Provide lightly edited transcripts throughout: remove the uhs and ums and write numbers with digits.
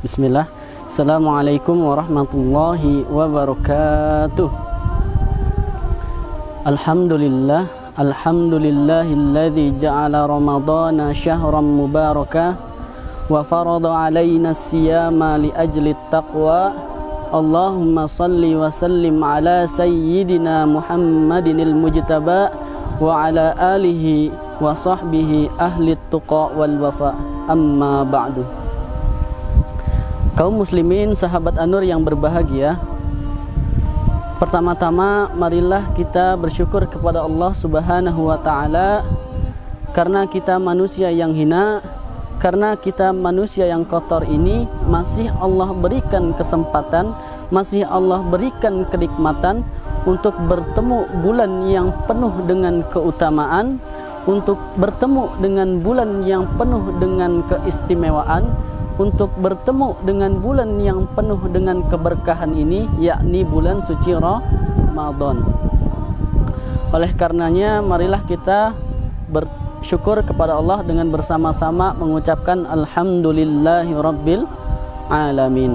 Bismillah. Assalamualaikum warahmatullahi wabarakatuh. Alhamdulillah, alhamdulillahilladzi ja'ala ramadhana syahran mubaraka wa farada alaina as-siyama li ajli taqwa. Allahumma salli wa sallim ala sayyidina Muhammadinil mujtaba wa ala alihi wa sahbihi ahli tuqa wal wafa. Amma ba'du. Kaum muslimin, sahabat An-Nur yang berbahagia, pertama-tama marilah kita bersyukur kepada Allah Subhanahu wa ta'ala, karena kita manusia yang hina, karena kita manusia yang kotor ini masih Allah berikan kesempatan, masih Allah berikan kenikmatan untuk bertemu bulan yang penuh dengan keutamaan, untuk bertemu dengan bulan yang penuh dengan keistimewaan, untuk bertemu dengan bulan yang penuh dengan keberkahan ini, yakni bulan suci Ramadan. Oleh karenanya marilah kita bersyukur kepada Allah dengan bersama-sama mengucapkan alhamdulillahirabbil alamin.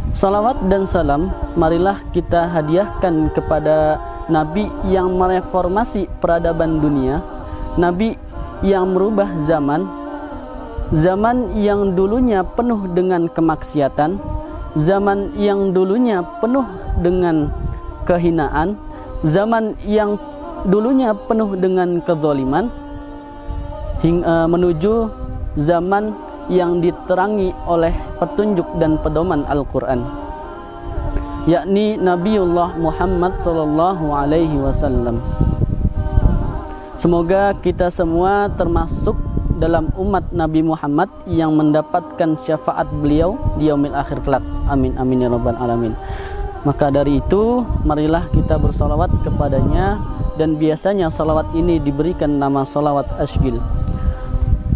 Salawat dan salam marilah kita hadiahkan kepada Nabi yang mereformasi peradaban dunia, Nabi yang merubah zaman yang dulunya penuh dengan kemaksiatan, zaman yang dulunya penuh dengan kehinaan, zaman yang dulunya penuh dengan kezaliman, menuju zaman yang diterangi oleh petunjuk dan pedoman Al-Quran, yakni Nabiullah Muhammad sallallahu alaihi wasallam. Semoga kita semua termasuk dalam umat Nabi Muhammad yang mendapatkan syafaat beliau di yaumil akhir kelak. Amin amin ya rabbal alamin. Maka dari itu marilah kita bersalawat kepadanya, dan biasanya salawat ini diberikan nama salawat asygil.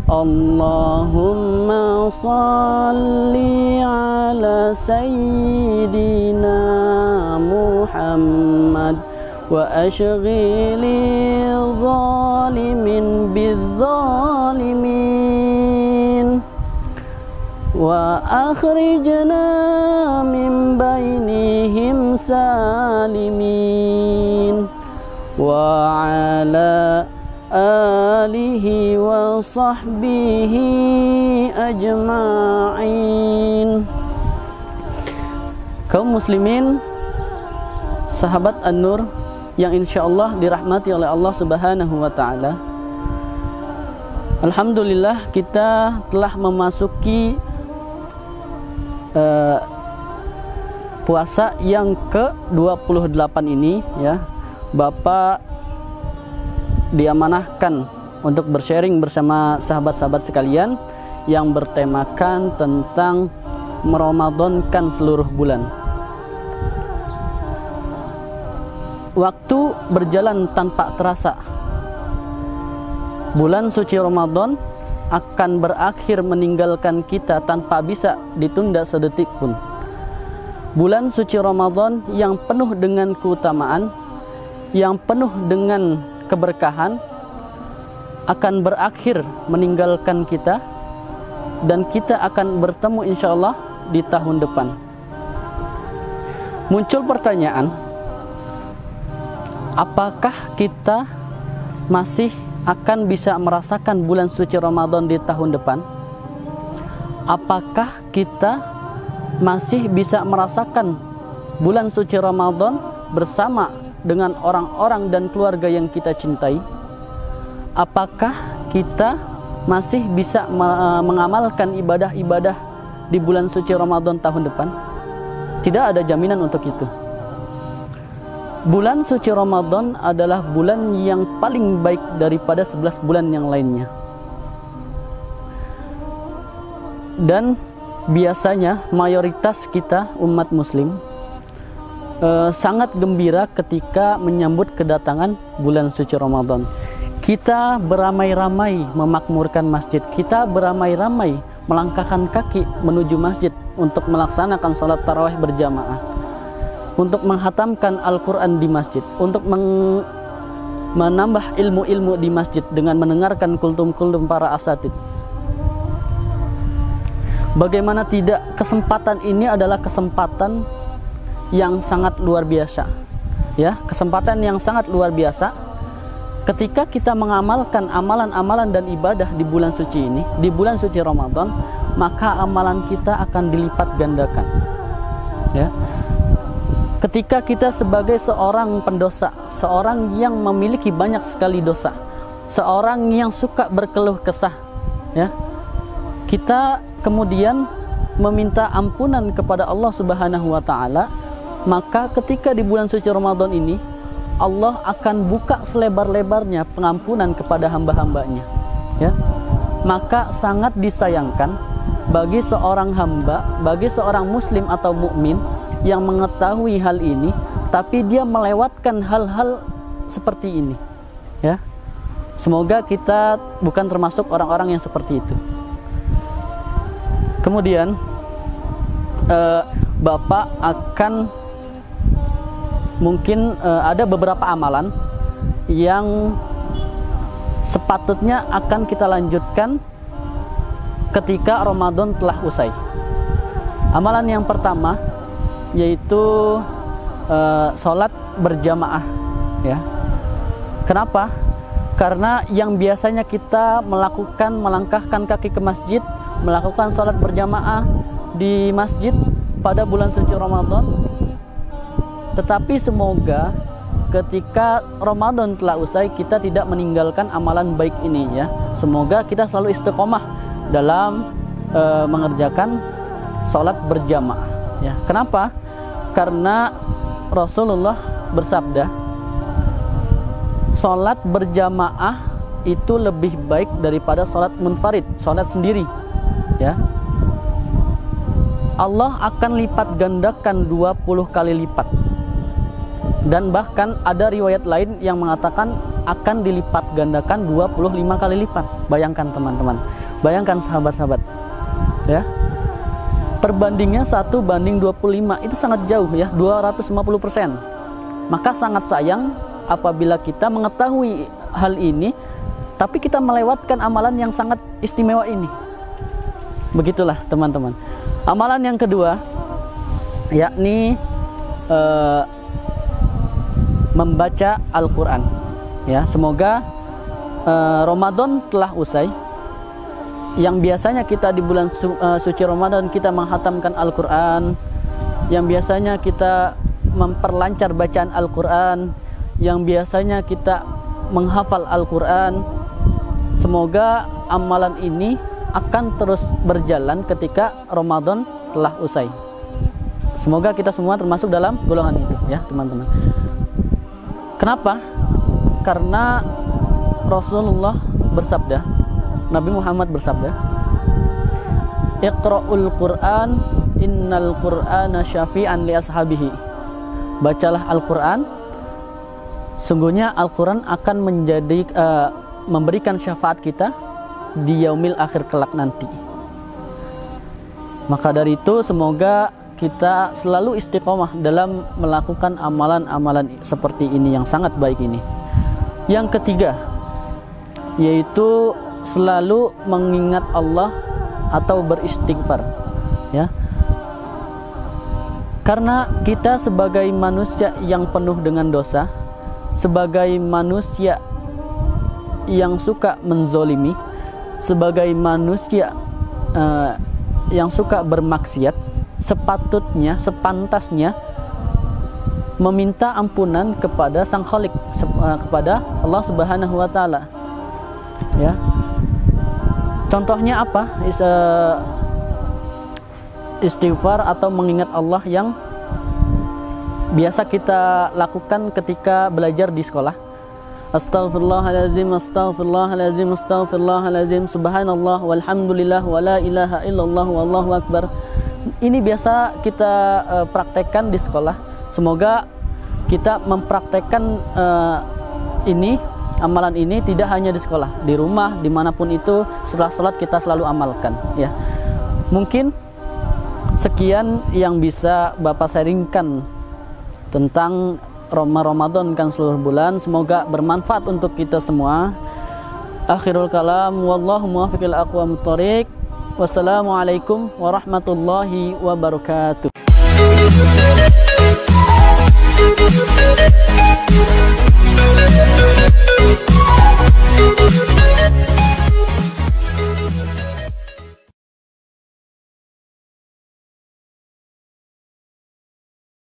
Allahumma salli ala sayyidina Muhammad wa ashghili zalimin bizzalimin wa akhrijna min bainihim salimin wa ala alihi wa sahbihi ajma'in. Kaum muslimin, sahabat An-Nur yang insyaallah dirahmati oleh Allah Subhanahu wa ta'ala, alhamdulillah kita telah memasuki puasa yang ke-28 ini ya. Bapak diamanahkan untuk bersharing bersama sahabat-sahabat sekalian yang bertemakan tentang meramadankan seluruh bulan. Waktu berjalan tanpa terasa. Bulan suci Ramadan akan berakhir meninggalkan kita tanpa bisa ditunda sedetik pun. Bulan suci Ramadan yang penuh dengan keutamaan, yang penuh dengan keberkahan, akan berakhir meninggalkan kita, dan kita akan bertemu insyaallah di tahun depan. Muncul pertanyaan, apakah kita masih akan bisa merasakan bulan suci Ramadan di tahun depan? Apakah kita masih bisa merasakan bulan suci Ramadan bersama dengan orang-orang dan keluarga yang kita cintai? Apakah kita masih bisa mengamalkan ibadah-ibadah di bulan suci Ramadan tahun depan? Tidak ada jaminan untuk itu. Bulan suci Ramadan adalah bulan yang paling baik daripada 11 bulan yang lainnya. Dan biasanya mayoritas kita umat muslim sangat gembira ketika menyambut kedatangan bulan suci Ramadan. Kita beramai-ramai memakmurkan masjid, kita beramai-ramai melangkahkan kaki menuju masjid untuk melaksanakan salat tarawih berjamaah, untuk menghatamkan Al-Quran di masjid, untuk menambah ilmu-ilmu di masjid dengan mendengarkan kultum-kultum para asatid. Bagaimana tidak, kesempatan ini adalah kesempatan yang sangat luar biasa. Ya, kesempatan yang sangat luar biasa. Ketika kita mengamalkan amalan-amalan dan ibadah di bulan suci ini, di bulan suci Ramadan, maka amalan kita akan dilipat gandakan. Ya. Ketika kita sebagai seorang pendosa, seorang yang memiliki banyak sekali dosa, seorang yang suka berkeluh kesah, ya, kita kemudian meminta ampunan kepada Allah Subhanahu wa Ta'ala, maka ketika di bulan suci Ramadan ini Allah akan buka selebar-lebarnya pengampunan kepada hamba-hambanya, ya. Maka sangat disayangkan bagi seorang hamba, bagi seorang muslim atau mukmin yang mengetahui hal ini tapi dia melewatkan hal-hal seperti ini, ya. Semoga kita bukan termasuk orang-orang yang seperti itu. Kemudian Bapak akan mungkin ada beberapa amalan yang sepatutnya akan kita lanjutkan ketika Ramadan telah usai. Amalan yang pertama yaitu sholat berjamaah, ya. Kenapa? Karena yang biasanya kita melangkahkan kaki ke masjid, melakukan sholat berjamaah di masjid pada bulan suci Ramadan, tetapi semoga ketika Ramadan telah usai kita tidak meninggalkan amalan baik ini, ya. Semoga kita selalu istiqomah dalam mengerjakan sholat berjamaah, ya. Kenapa? Karena Rasulullah bersabda, sholat berjamaah itu lebih baik daripada sholat munfarid, sholat sendiri, ya. Allah akan lipat gandakan 20 kali lipat. Dan bahkan ada riwayat lain yang mengatakan akan dilipat gandakan 25 kali lipat. Bayangkan teman-teman, bayangkan sahabat-sahabat, ya. Perbandingnya 1:25 itu sangat jauh, ya, 250%. Maka sangat sayang apabila kita mengetahui hal ini tapi kita melewatkan amalan yang sangat istimewa ini. Begitulah teman-teman. Amalan yang kedua yakni membaca Al-Quran, ya. Semoga Ramadan telah usai. Yang biasanya kita di bulan suci Ramadan kita menghatamkan Al-Quran, yang biasanya kita memperlancar bacaan Al-Quran, yang biasanya kita menghafal Al-Quran, semoga amalan ini akan terus berjalan ketika Ramadan telah usai. Semoga kita semua termasuk dalam golongan itu, ya teman-teman. Kenapa? Karena Rasulullah bersabda, Nabi Muhammad bersabda, Iqra'ul Qur'an innal Qur'ana syafi'an li ashabihi. Bacalah Al-Quran, sungguhnya Al-Quran akan memberikan syafaat kita di yaumil akhir kelak nanti. Maka dari itu semoga kita selalu istiqomah dalam melakukan amalan-amalan seperti ini yang sangat baik ini. Yang ketiga yaitu selalu mengingat Allah atau beristighfar, ya. Karena kita sebagai manusia yang penuh dengan dosa, sebagai manusia yang suka menzolimi, sebagai manusia yang suka bermaksiat, sepatutnya, sepantasnya meminta ampunan kepada Sang Khalik, kepada Allah Subhanahu wa Ta'ala, ya. Contohnya apa? Istighfar atau mengingat Allah yang biasa kita lakukan ketika belajar di sekolah. Astaghfirullahalazim, astaghfirullahalazim, astaghfirullahalazim, subhanallah walhamdulillah wala ilaha illallah wallahu akbar. Ini biasa kita praktekkan di sekolah. Semoga kita mempraktekkan amalan ini tidak hanya di sekolah, di rumah, dimanapun itu, setelah sholat kita selalu amalkan, ya. Mungkin sekian yang bisa Bapak sharingkan tentang Ramadan kan seluruh bulan. Semoga bermanfaat untuk kita semua. Akhirul kalam, wallahu muwaffiq ila aqwamit thoriq. Wassalamualaikum warahmatullahi wabarakatuh.